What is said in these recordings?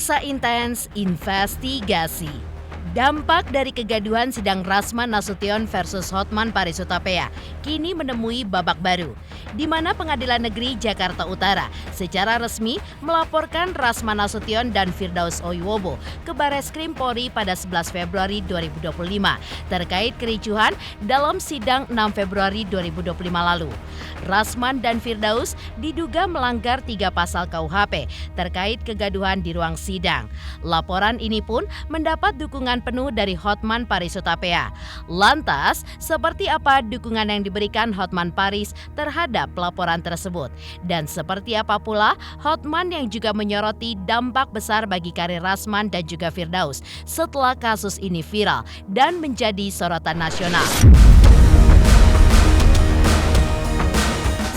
Pemirsa Intens Investigasi. Dampak dari kegaduhan sidang Rasman Nasution versus Hotman Paris Hutapea kini menemui babak baru, di mana Pengadilan Negeri Jakarta Utara secara resmi melaporkan Rasman Nasution dan Firdaus Oiwobo ke Barreskrim Polri pada 11 Februari 2025 terkait kericuhan dalam sidang 6 Februari 2025 lalu. Rasman dan Firdaus diduga melanggar 3 pasal KUHP terkait kegaduhan di ruang sidang. Laporan ini pun mendapat dukungan penuh dari Hotman Paris Hutapea. Lantas, seperti apa dukungan yang diberikan Hotman Paris terhadap laporan tersebut? Dan seperti apa pula Hotman yang juga menyoroti dampak besar bagi karir Rasman dan juga Firdaus setelah kasus ini viral dan menjadi sorotan nasional?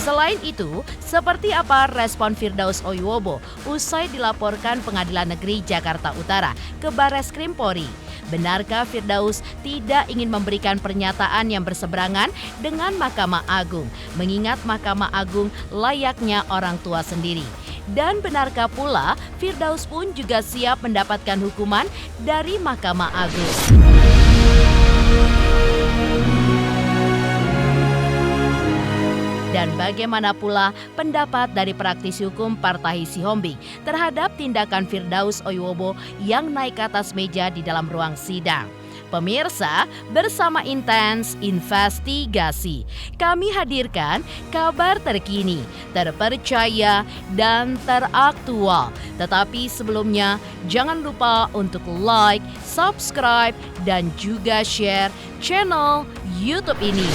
Selain itu, seperti apa respon Firdaus Oiwobo usai dilaporkan Pengadilan Negeri Jakarta Utara ke Barreskrim Polri? Benarkah Firdaus tidak ingin memberikan pernyataan yang berseberangan dengan Mahkamah Agung, mengingat Mahkamah Agung layaknya orang tua sendiri? Dan benarkah pula Firdaus pun juga siap mendapatkan hukuman dari Mahkamah Agung? Dan bagaimana pula pendapat dari praktisi hukum Partahi Sihombing terhadap tindakan Firdaus Oiwobo yang naik ke atas meja di dalam ruang sidang? Pemirsa, bersama Intens Investigasi, kami hadirkan kabar terkini, terpercaya, dan teraktual. Tetapi sebelumnya, jangan lupa untuk like, subscribe, dan juga share channel YouTube ini.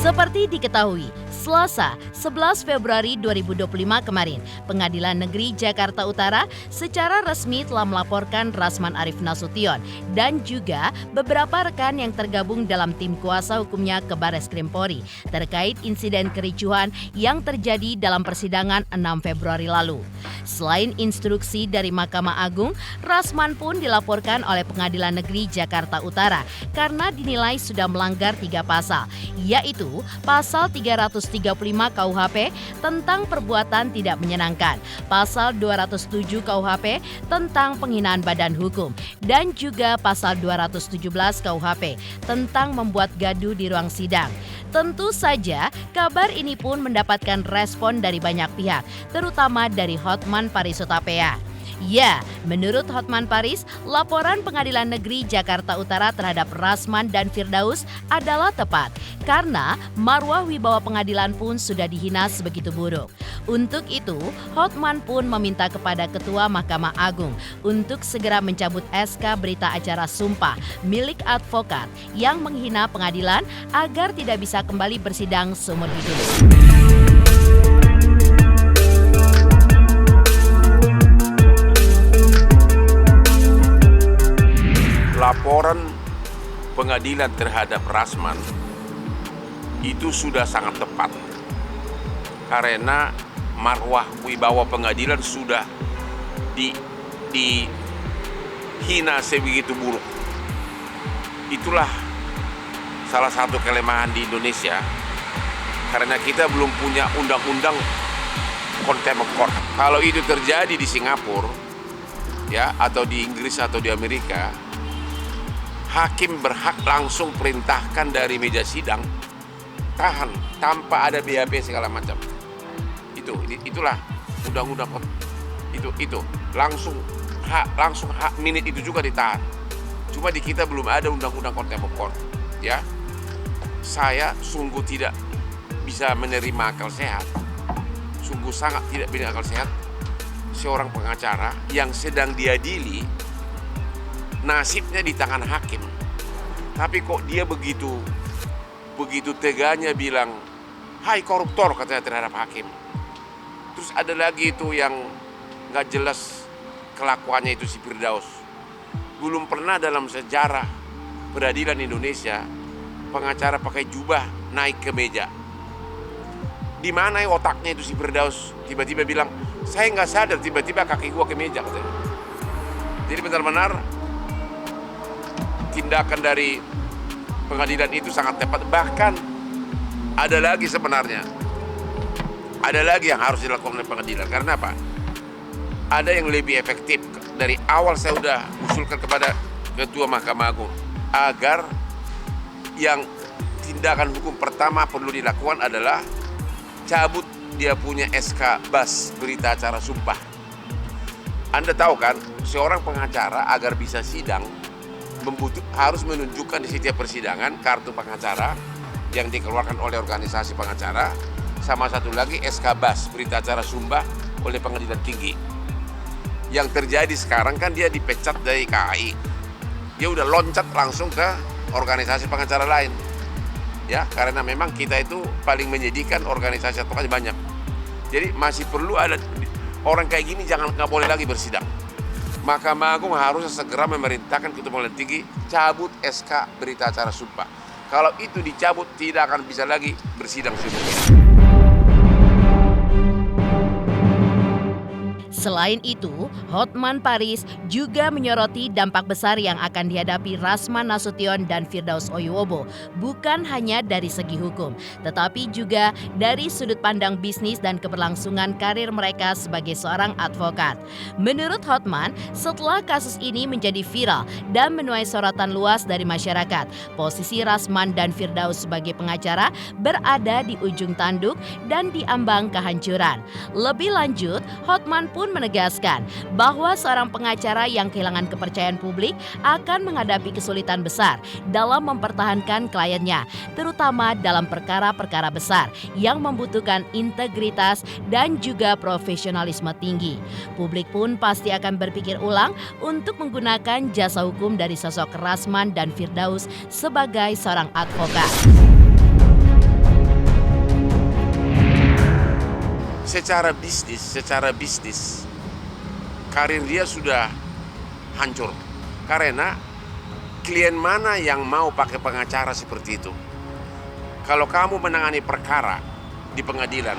Seperti diketahui, Selasa 11 Februari 2025 kemarin, Pengadilan Negeri Jakarta Utara secara resmi telah melaporkan Rasman Arif Nasution dan juga beberapa rekan yang tergabung dalam tim kuasa hukumnya ke Barreskrim Polri terkait insiden kericuhan yang terjadi dalam persidangan 6 Februari lalu. Selain instruksi dari Mahkamah Agung, Rasman pun dilaporkan oleh Pengadilan Negeri Jakarta Utara karena dinilai sudah melanggar 3 pasal, yaitu Pasal 335 KUHP tentang perbuatan tidak menyenangkan, Pasal 207 KUHP tentang penghinaan badan hukum, dan juga Pasal 217 KUHP tentang membuat gaduh di ruang sidang. Tentu saja, kabar ini pun mendapatkan respon dari banyak pihak, terutama dari Hotman Paris Hutapea. Ya, menurut Hotman Paris, laporan Pengadilan Negeri Jakarta Utara terhadap Rasman dan Firdaus adalah tepat karena marwah wibawa pengadilan pun sudah dihina sebegitu buruk. Untuk itu, Hotman pun meminta kepada Ketua Mahkamah Agung untuk segera mencabut SK berita acara sumpah milik advokat yang menghina pengadilan agar tidak bisa kembali bersidang seumur hidup. Laporan pengadilan terhadap Rasman itu sudah sangat tepat karena marwah wibawa pengadilan sudah dihina sebegitu buruk. Itulah salah satu kelemahan di Indonesia karena kita belum punya undang-undang contempt of court. Kalau itu terjadi di Singapura ya atau di Inggris atau di Amerika, hakim berhak langsung perintahkan dari meja sidang tahan tanpa ada BAP segala macam. Itulah undang-undang itu langsung hak menit itu juga ditahan. Cuma di kita belum ada undang-undang contempt of court. Ya, saya sungguh tidak bisa menerima akal sehat. Sungguh sangat tidak bisa akal sehat seorang pengacara yang sedang diadili nasibnya di tangan hakim, tapi kok dia begitu teganya bilang, "Hai koruptor," katanya terhadap hakim. Terus ada lagi itu yang nggak jelas kelakuannya itu si Firdaus. Belum pernah dalam sejarah peradilan Indonesia, pengacara pakai jubah naik ke meja. Di mana otaknya itu si Firdaus tiba-tiba bilang, saya nggak sadar tiba-tiba kaki gua ke meja katanya. Jadi benar-benar tindakan dari pengadilan itu sangat tepat. Bahkan ada lagi sebenarnya, ada lagi yang harus dilakukan oleh pengadilan. Karena apa? Ada yang lebih efektif. Dari awal saya sudah usulkan kepada Ketua Mahkamah Agung agar yang tindakan hukum pertama perlu dilakukan adalah cabut dia punya SK BAS, berita acara sumpah. Anda tahu kan, seorang pengacara agar bisa sidang harus menunjukkan di setiap persidangan kartu pengacara yang dikeluarkan oleh organisasi pengacara, sama satu lagi SK BAS, berita acara sumpah oleh pengadilan tinggi. Yang terjadi sekarang kan dia dipecat dari KAI. Dia udah loncat langsung ke organisasi pengacara lain. Ya, karena memang kita itu paling menyedihkan organisasi advokasi banyak. Jadi masih perlu ada orang kayak gini, nggak boleh lagi bersidang. Mahkamah Agung harus segera memerintahkan Ketua Pengadilan Tinggi cabut SK berita acara sumpah. Kalau itu dicabut, tidak akan bisa lagi bersidang seumur. Selain itu, Hotman Paris juga menyoroti dampak besar yang akan dihadapi Rasman Nasution dan Firdaus Oyuwobo, bukan hanya dari segi hukum, tetapi juga dari sudut pandang bisnis dan keberlangsungan karir mereka sebagai seorang advokat. Menurut Hotman, setelah kasus ini menjadi viral dan menuai sorotan luas dari masyarakat, posisi Rasman dan Firdaus sebagai pengacara berada di ujung tanduk dan diambang kehancuran. Lebih lanjut, Hotman pun menegaskan bahwa seorang pengacara yang kehilangan kepercayaan publik akan menghadapi kesulitan besar dalam mempertahankan kliennya, terutama dalam perkara-perkara besar yang membutuhkan integritas dan juga profesionalisme tinggi. Publik pun pasti akan berpikir ulang untuk menggunakan jasa hukum dari sosok Rasman dan Firdaus sebagai seorang advokat. Secara bisnis, karir dia sudah hancur. Karena klien mana yang mau pakai pengacara seperti itu? Kalau kamu menangani perkara di pengadilan,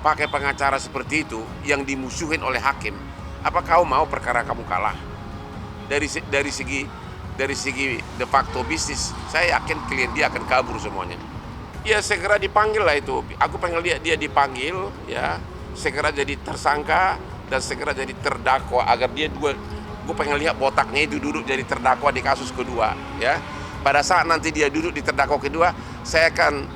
pakai pengacara seperti itu yang dimusuhin oleh hakim, apa kau mau perkara kamu kalah? Dari segi de facto bisnis, saya yakin klien dia akan kabur semuanya. Ya segera dipanggil lah itu. Aku pengen lihat dia dipanggil, ya segera jadi tersangka dan segera jadi terdakwa agar dia gue pengen lihat botaknya itu duduk jadi terdakwa di kasus kedua, ya. Pada saat nanti dia duduk di terdakwa kedua, saya akan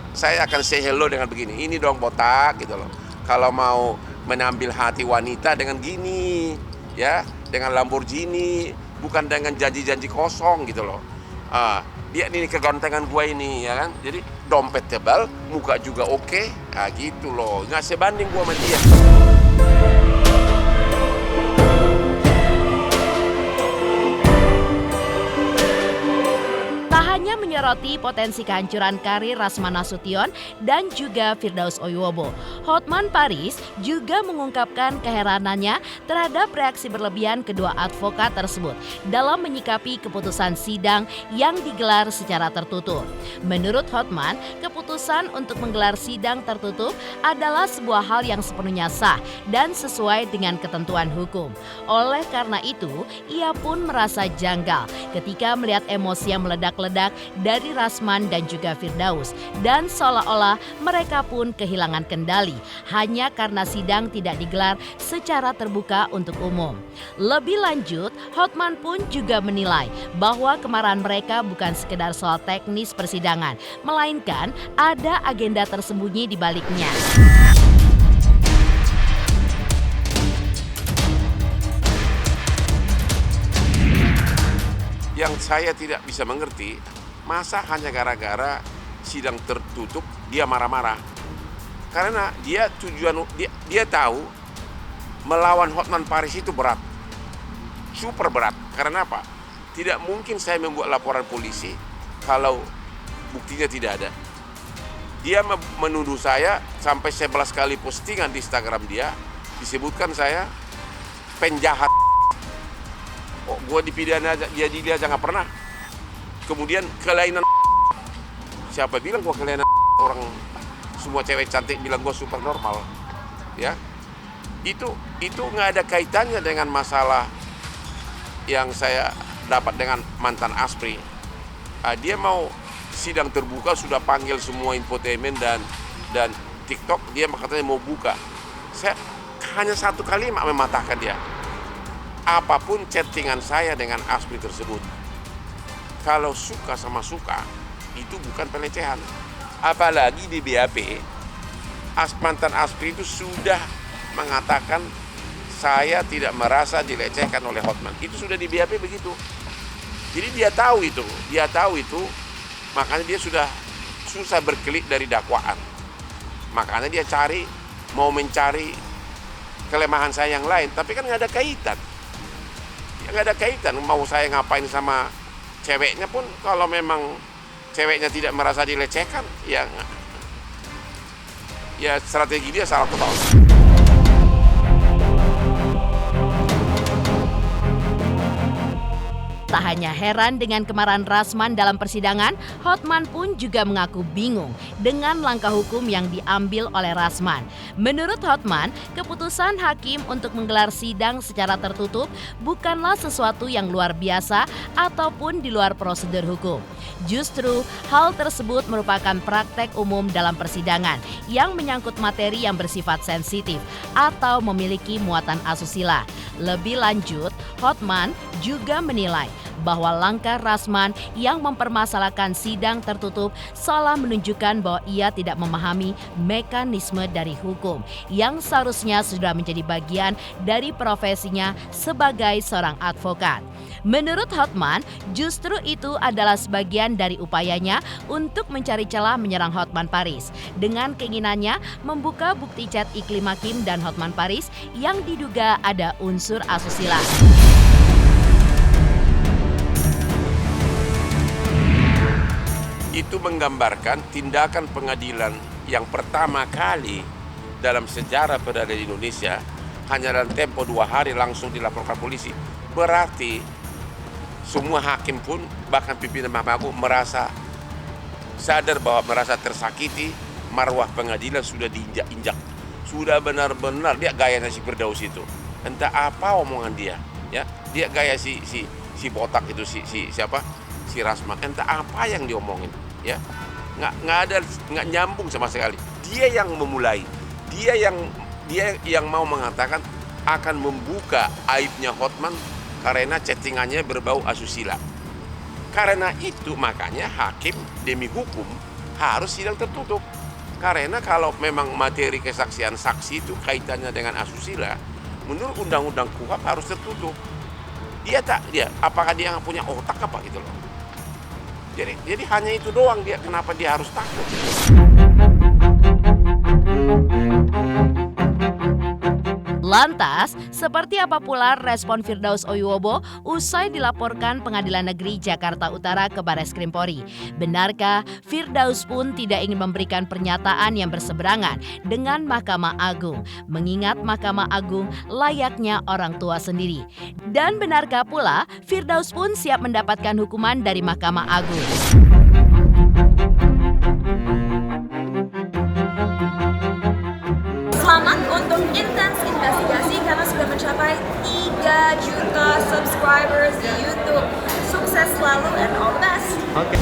say hello dengan begini. Ini dong botak gitu loh. Kalau mau menambil hati wanita dengan gini, ya, dengan Lamborghini, bukan dengan janji-janji kosong gitu loh. Dia ini kegantengan gue ini, ya kan. Jadi dompet tebal, muka juga oke, gitu loh. Nggak sebanding gue sama dia. Hanya menyoroti potensi kehancuran karir Rasman Nasution dan juga Firdaus Oyuwobo, Hotman Paris juga mengungkapkan keheranannya terhadap reaksi berlebihan kedua advokat tersebut dalam menyikapi keputusan sidang yang digelar secara tertutup. Menurut Hotman, keputusan untuk menggelar sidang tertutup adalah sebuah hal yang sepenuhnya sah dan sesuai dengan ketentuan hukum. Oleh karena itu, ia pun merasa janggal ketika melihat emosi yang meledak-ledak dari Rasman dan juga Firdaus, dan seolah-olah mereka pun kehilangan kendali hanya karena sidang tidak digelar secara terbuka untuk umum. Lebih lanjut, Hotman pun juga menilai bahwa kemarahan mereka bukan sekedar soal teknis persidangan, melainkan ada agenda tersembunyi di baliknya. Yang saya tidak bisa mengerti, masa hanya gara-gara sidang tertutup dia marah-marah. Karena dia tahu melawan Hotman Paris itu berat. Super berat. Karena apa? Tidak mungkin saya membuat laporan polisi kalau buktinya tidak ada. Dia menuduh saya sampai 11 kali postingan di Instagram dia, disebutkan saya penjahat. Gue dipidana aja, dia nggak pernah. kemudian kelainan. Siapa bilang gua kelainan? Orang semua cewek cantik bilang gua super normal. Ya. Itu nggak ada kaitannya dengan masalah yang saya dapat dengan mantan Aspri. Dia mau sidang terbuka, sudah panggil semua infotainment dan TikTok, dia katanya mau buka. Saya hanya satu kalimat mematahkan dia. Apapun chattingan saya dengan Aspri tersebut, kalau suka sama suka, itu bukan pelecehan. Apalagi di BAP, mantan Aspri itu sudah mengatakan saya tidak merasa dilecehkan oleh Hotman. Itu sudah di BAP begitu. Jadi dia tahu itu, makanya dia sudah susah berkelit dari dakwaan. Makanya dia mau mencari kelemahan saya yang lain, tapi kan nggak ada kaitan. Ya, nggak ada kaitan, mau saya ngapain sama ceweknya pun, kalau memang ceweknya tidak merasa dilecehkan, ya strategi dia salah total. Tak hanya heran dengan kemarahan Rasman dalam persidangan, Hotman pun juga mengaku bingung dengan langkah hukum yang diambil oleh Rasman. Menurut Hotman, keputusan hakim untuk menggelar sidang secara tertutup bukanlah sesuatu yang luar biasa ataupun di luar prosedur hukum. Justru, hal tersebut merupakan praktek umum dalam persidangan yang menyangkut materi yang bersifat sensitif atau memiliki muatan asusila. Lebih lanjut, Hotman juga menilai bahwa langkah Rasman yang mempermasalahkan sidang tertutup seolah menunjukkan bahwa ia tidak memahami mekanisme dari hukum yang seharusnya sudah menjadi bagian dari profesinya sebagai seorang advokat. Menurut Hotman, justru itu adalah sebagian dari upayanya untuk mencari celah menyerang Hotman Paris dengan keinginannya membuka bukti chat Iklim Hakim dan Hotman Paris yang diduga ada unsur asusila. Itu menggambarkan tindakan pengadilan yang pertama kali dalam sejarah peradilan di Indonesia, hanya dalam tempo 2 hari langsung dilaporkan polisi. Berarti semua hakim pun, bahkan pimpinan Mahkamah Agung merasa sadar bahwa merasa tersakiti, marwah pengadilan sudah diinjak-injak. Sudah benar-benar dia gayanya si Firdaus itu. Entah apa omongan dia, ya. Dia gaya si botak itu siapa? Si Rasman. Entah apa yang diomongin, ya. Nggak nyambung sama sekali. Dia yang memulai. Dia yang mau mengatakan akan membuka aibnya Hotman karena chattingannya berbau asusila. Karena itu makanya hakim demi hukum harus sidang tertutup. Karena kalau memang materi kesaksian saksi itu kaitannya dengan asusila, menurut undang-undang KUHP harus tertutup. Apakah dia nggak punya otak apa gitu loh. Jadi hanya itu doang dia, kenapa dia harus takut. Lantas, seperti apa pula respon Firdaus Oyuwobo usai dilaporkan Pengadilan Negeri Jakarta Utara ke Barreskrim Polri? Benarkah Firdaus pun tidak ingin memberikan pernyataan yang berseberangan dengan Mahkamah Agung, mengingat Mahkamah Agung layaknya orang tua sendiri? Dan benarkah pula Firdaus pun siap mendapatkan hukuman dari Mahkamah Agung? Selamat untuk Intens Investigasi karena sudah mencapai 3 juta subscribers di YouTube. Sukses selalu and all the best. Okay.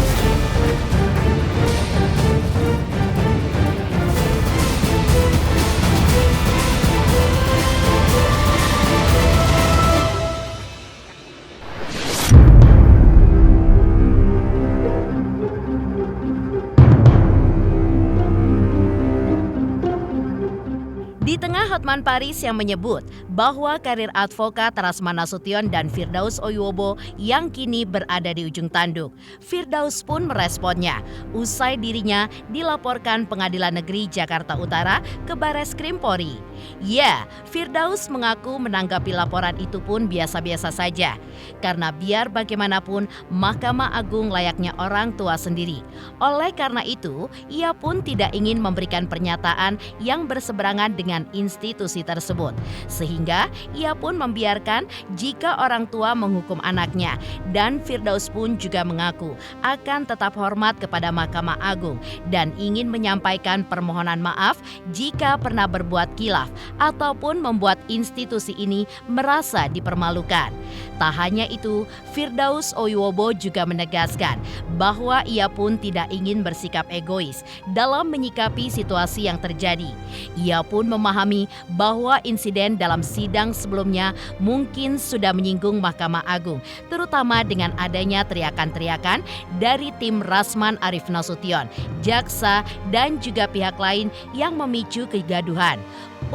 Di tengah Hotman Paris yang menyebut bahwa karir advokat Rasman Nasution dan Firdaus Oyuwobo yang kini berada di ujung tanduk, Firdaus pun meresponnya usai dirinya dilaporkan Pengadilan Negeri Jakarta Utara ke Barreskrim Polri. Ya, Firdaus mengaku menanggapi laporan itu pun biasa-biasa saja. Karena biar bagaimanapun Mahkamah Agung layaknya orang tua sendiri. Oleh karena itu, ia pun tidak ingin memberikan pernyataan yang berseberangan dengan institusi tersebut. Sehingga ia pun membiarkan jika orang tua menghukum anaknya. Dan Firdaus pun juga mengaku akan tetap hormat kepada Mahkamah Agung dan ingin menyampaikan permohonan maaf jika pernah berbuat khilaf ataupun membuat institusi ini merasa dipermalukan. Tak hanya itu, Firdaus Oyowo juga menegaskan bahwa ia pun tidak ingin bersikap egois dalam menyikapi situasi yang terjadi. Ia pun memahami bahwa insiden dalam sidang sebelumnya mungkin sudah menyinggung Mahkamah Agung, terutama dengan adanya teriakan-teriakan dari tim Rasman Arif Nasution, jaksa, dan juga pihak lain yang memicu kegaduhan.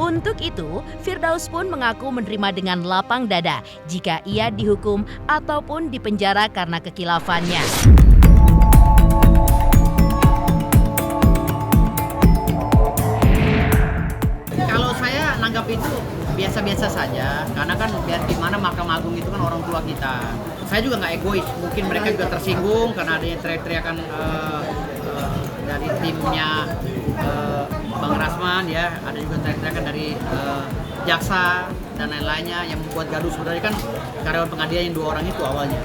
Untuk itu, Firdaus pun mengaku menerima dengan lapang dada jika ia dihukum ataupun dipenjara karena kekhilafannya. Kalau saya nanggap itu biasa-biasa saja, karena kan biar gimana Mahkamah Agung itu kan orang tua kita. Saya juga nggak egois, mungkin mereka juga tersinggung karena adanya teriak-teriakan dari timnya Bang Rasman, ya, ada juga teriak-teriakan dari jaksa dan lain-lainnya yang membuat gaduh. Sebenarnya kan karyawan pengadilan yang 2 orang itu awalnya.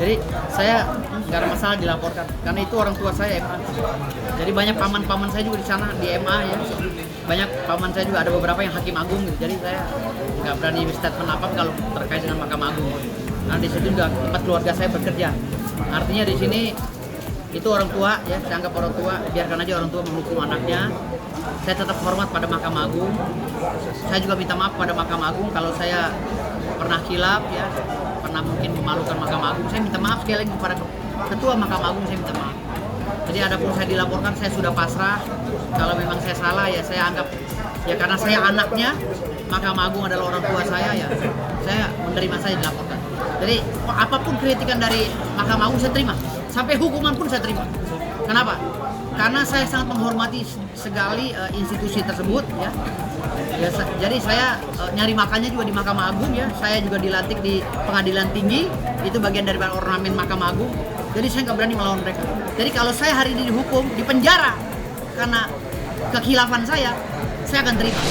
Jadi saya nggak ada masalah dilaporkan karena itu orang tua saya MA. Jadi banyak paman-paman saya juga di sana di MA, ya. Banyak paman saya juga ada beberapa yang hakim agung gitu. Jadi saya nggak berani statement apa kalau terkait dengan Mahkamah Agung. Nah di situ juga tempat keluarga saya bekerja. Artinya di sini itu orang tua, ya, saya anggap orang tua, biarkan aja orang tua menghukum anaknya. Saya tetap hormat pada Mahkamah Agung. Saya juga minta maaf pada Mahkamah Agung kalau saya pernah khilaf, ya, pernah mungkin memalukan Mahkamah Agung. Saya minta maaf sekali lagi kepada Ketua Mahkamah Agung, saya minta maaf. Jadi adapun saya dilaporkan, saya sudah pasrah. Kalau memang saya salah, ya saya anggap, ya karena saya anaknya, Mahkamah Agung adalah orang tua saya, ya saya menerima, saya dilaporkan. Jadi apapun kritikan dari Mahkamah Agung saya terima, sampai hukuman pun saya terima. Kenapa? Karena saya sangat menghormati sekali institusi tersebut, ya. Jadi saya nyari makannya juga di Mahkamah Agung, ya. Saya juga dilantik di Pengadilan Tinggi, itu bagian dari ornamen Mahkamah Agung. Jadi saya nggak berani melawan mereka. Jadi kalau saya hari ini dihukum, dipenjara karena kekhilafan saya akan terima.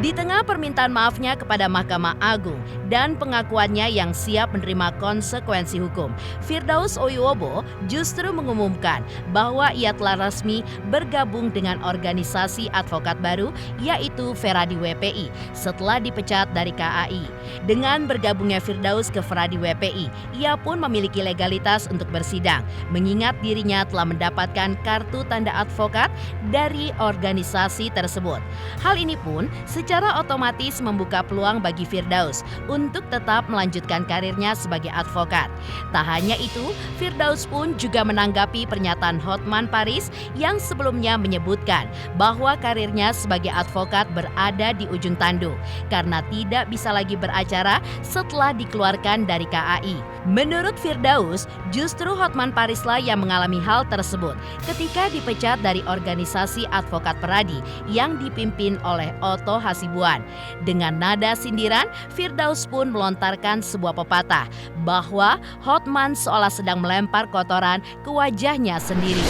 Di tengah permintaan maafnya kepada Mahkamah Agung dan pengakuannya yang siap menerima konsekuensi hukum, Firdaus Oyowo justru mengumumkan bahwa ia telah resmi bergabung dengan organisasi advokat baru, yaitu Feradi WPI, setelah dipecat dari KAI. Dengan bergabungnya Firdaus ke Feradi WPI, ia pun memiliki legalitas untuk bersidang, mengingat dirinya telah mendapatkan kartu tanda advokat dari organisasi tersebut. Hal ini pun secara otomatis membuka peluang bagi Firdaus untuk tetap melanjutkan karirnya sebagai advokat. Tak hanya itu, Firdaus pun juga menanggapi pernyataan Hotman Paris yang sebelumnya menyebutkan bahwa karirnya sebagai advokat berada di ujung tanduk karena tidak bisa lagi beracara setelah dikeluarkan dari KAI. Menurut Firdaus, justru Hotman Parislah yang mengalami hal tersebut ketika dipecat dari organisasi advokat Feradi yang dipimpin oleh Otto Hasibuan. Dengan nada sindiran, Firdaus pun melontarkan sebuah pepatah bahwa Hotman seolah sedang melempar kotoran ke wajahnya sendiri.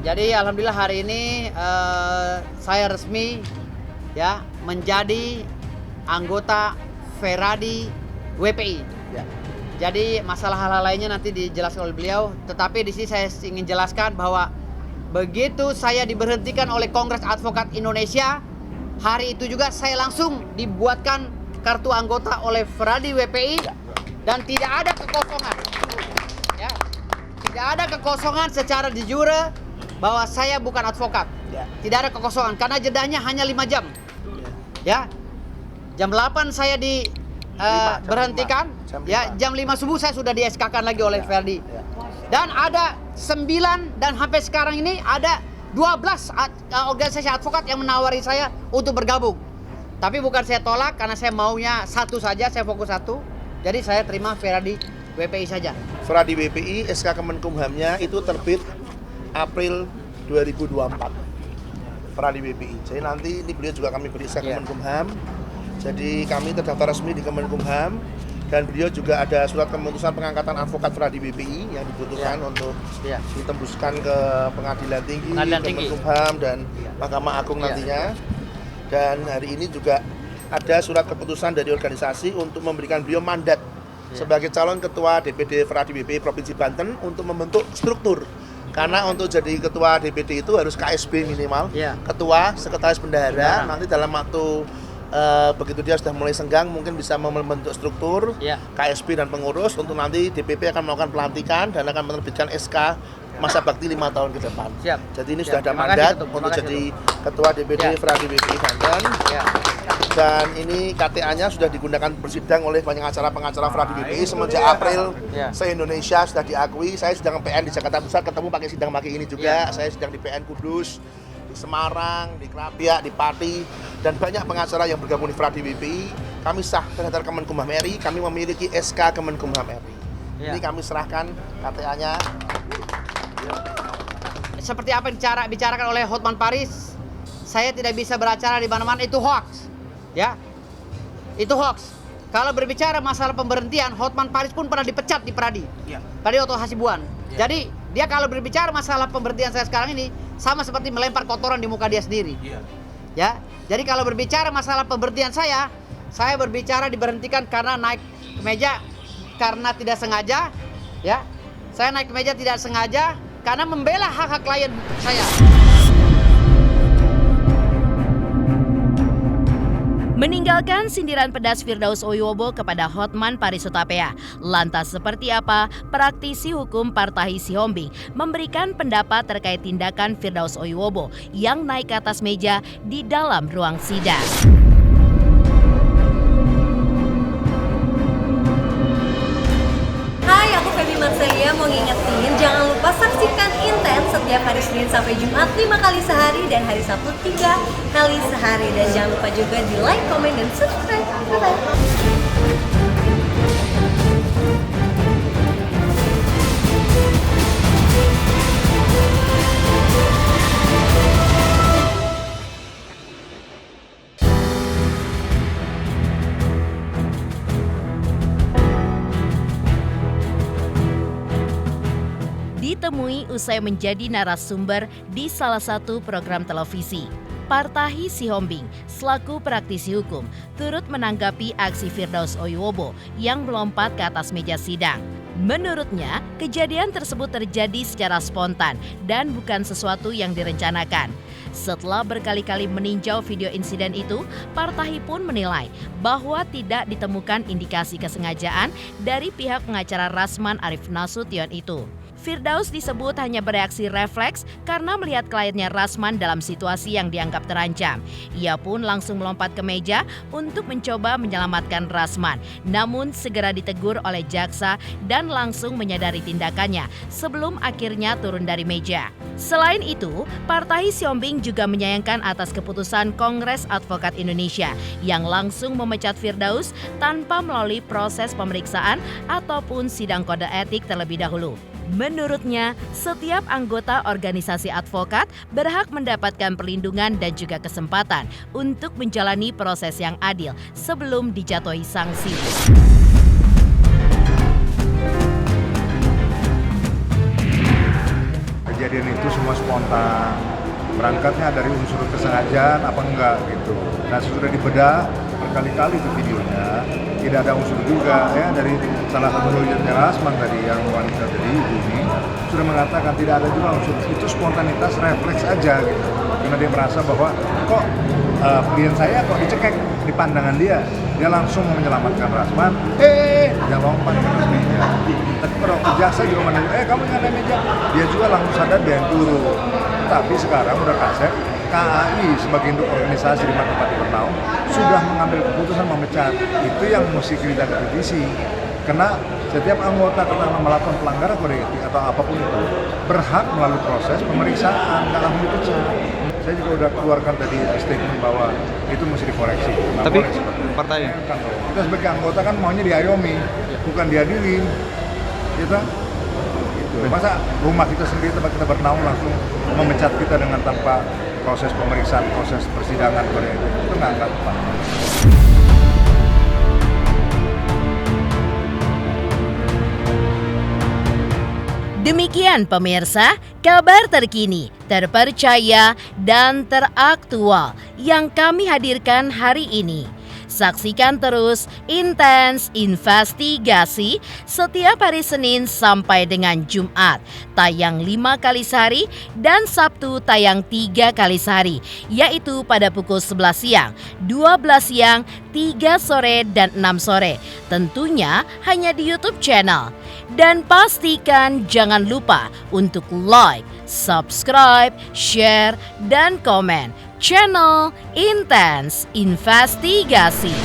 Jadi alhamdulillah hari ini saya resmi, ya, menjadi anggota Feradi WPI. Ya. Jadi masalah hal-hal lainnya nanti dijelaskan oleh beliau. Tetapi di sini saya ingin jelaskan bahwa begitu saya diberhentikan oleh Kongres Advokat Indonesia, hari itu juga saya langsung dibuatkan kartu anggota oleh Feradi WPI dan tidak ada kekosongan. Ya, tidak ada kekosongan secara de jure bahwa saya bukan advokat. Tidak ada kekosongan karena jedahnya hanya 5 jam. Ya, jam 8 saya berhentikan, ya, jam 5 subuh saya sudah di SK-kan lagi oleh Ferdi. Dan ada 9 dan sampai sekarang ini ada 12 organisasi advokat yang menawari saya untuk bergabung. Tapi bukan saya tolak karena saya maunya satu saja, saya fokus satu. Jadi saya terima Feradi WPI saja. Feradi WPI, SK Kemenkumhamnya itu terbit April 2024. Feradi WPI. Jadi nanti ini beliau juga kami beri SK Kemenkumham. Jadi kami terdaftar resmi di Kemenkumham dan beliau juga ada surat keputusan pengangkatan advokat Feradi WPI yang dibutuhkan untuk ditembuskan ke Pengadilan Tinggi, Kemenkumham dan Mahkamah Agung nantinya. Dan hari ini juga ada surat keputusan dari organisasi untuk memberikan beliau mandat sebagai calon ketua DPD Feradi WPI Provinsi Banten untuk membentuk struktur. Karena untuk jadi ketua DPD itu harus KSB minimal, ketua, sekretaris bendahara. Nanti dalam waktu begitu dia sudah mulai senggang mungkin bisa membentuk struktur KSB dan pengurus untuk nanti DPP akan melakukan pelantikan dan akan menerbitkan SK masa bakti 5 tahun ke depan. Jadi ini sudah ada mandat untuk jadi ketua DPD Feradi WPI Banten. Dan ini KTA-nya sudah digunakan bersidang oleh banyak pengacara Feradi WPI semenjak April se-Indonesia sudah diakui. Saya sedang PN di Jakarta Pusat ketemu pakai sidang pagi ini juga. Saya sedang di PN Kudus, di Semarang, di Krapiak, di Pati, dan banyak pengacara yang bergabung di Feradi WPI. Kami sah terdaftar Kemenkumham RI, kami memiliki SK Kemenkumham RI. Ini kami serahkan KTA-nya. Seperti apa yang bicarakan oleh Hotman Paris, saya tidak bisa beracara di mana-mana, itu hoax. Ya, itu hoax. Kalau berbicara masalah pemberhentian, Hotman Paris pun pernah dipecat di Pradi, Pradi Oto Hasibuan. Jadi dia kalau berbicara masalah pemberhentian saya sekarang ini sama seperti melempar kotoran di muka dia sendiri. Ya, jadi kalau berbicara masalah pemberhentian saya berbicara diberhentikan karena naik ke meja karena tidak sengaja. Ya, saya naik ke meja tidak sengaja karena membela hak-hak klien saya. Meninggalkan sindiran pedas Firdaus Oyobo kepada Hotman Paris Hutapea, lantas seperti apa praktisi hukum Partahi Sihombing memberikan pendapat terkait tindakan Firdaus Oyobo yang naik ke atas meja di dalam ruang sidang? Hai, aku Feby Marcelia mau ngingetin jangan lupa saksikan Intens setiap hari Senin sampai Jumat 5 kali sehari dan hari Sabtu 3 kali sehari. Dan jangan lupa juga di like, komen, dan subscribe. Bye-bye. Ditemui usai menjadi narasumber di salah satu program televisi, Partahi Sihombing selaku praktisi hukum turut menanggapi aksi Firdaus Oyobo yang melompat ke atas meja sidang. Menurutnya, kejadian tersebut terjadi secara spontan dan bukan sesuatu yang direncanakan. Setelah berkali-kali meninjau video insiden itu, Partahi pun menilai bahwa tidak ditemukan indikasi kesengajaan dari pihak pengacara Rasman Arif Nasution itu. Firdaus disebut hanya bereaksi refleks karena melihat kliennya Rasman dalam situasi yang dianggap terancam. Ia pun langsung melompat ke meja untuk mencoba menyelamatkan Rasman, namun segera ditegur oleh jaksa dan langsung menyadari tindakannya sebelum akhirnya turun dari meja. Selain itu, Partahi Sihombing juga menyayangkan atas keputusan Kongres Advokat Indonesia yang langsung memecat Firdaus tanpa melalui proses pemeriksaan ataupun sidang kode etik terlebih dahulu. Menurutnya, setiap anggota organisasi advokat berhak mendapatkan perlindungan dan juga kesempatan untuk menjalani proses yang adil sebelum dijatuhi sanksi. Kejadian itu semua spontan, berangkatnya dari unsur kesengajaan apa enggak gitu. Nah, sudah dibedah berkali-kali itu videonya, tidak ada unsur juga ya dari salah satu lawyernya Rasman tadi yang wanita tadi ibu ini sudah mengatakan tidak ada juga unsur itu, spontanitas refleks aja gitu. Karena dia merasa bahwa kok klien saya kok dicekek di pandangan dia langsung menyelamatkan Rasman, dia lompat ke atas meja. Tapi kalau jaksa juga menanya, kamu yang naik meja, dia juga langsung sadar dia yang turun. Tapi sekarang udah kaset, KAI sebagai induk organisasi di Bupati Bernau sudah mengambil keputusan memecat. Itu yang mesti kita kritisi. Karena setiap anggota katakanlah melakukan pelanggaran kode etik atau apapun itu berhak melalui proses pemeriksaan, nggak langsung dipecat. Saya juga udah keluarkan tadi statement bahwa itu mesti dikoreksi. Nah, Tapi koreksi. partainya Kan, kita sebagai anggota kan maunya diayomi, bukan diadili, gitu. Masa rumah kita sendiri tempat kita bernaung langsung memecat kita dengan tanpa proses pemeriksaan, proses persidangan itu nggak tepat. Demikian pemirsa, kabar terkini, terpercaya, dan teraktual yang kami hadirkan hari ini. Saksikan terus Intens Investigasi setiap hari Senin sampai dengan Jumat, tayang 5 kali sehari dan Sabtu tayang 3 kali sehari, yaitu pada pukul 11 siang, 12 siang, 3 sore, dan 6 sore. Tentunya hanya di YouTube channel. Dan pastikan jangan lupa untuk like, subscribe, share, dan komen channel Intens Investigasi.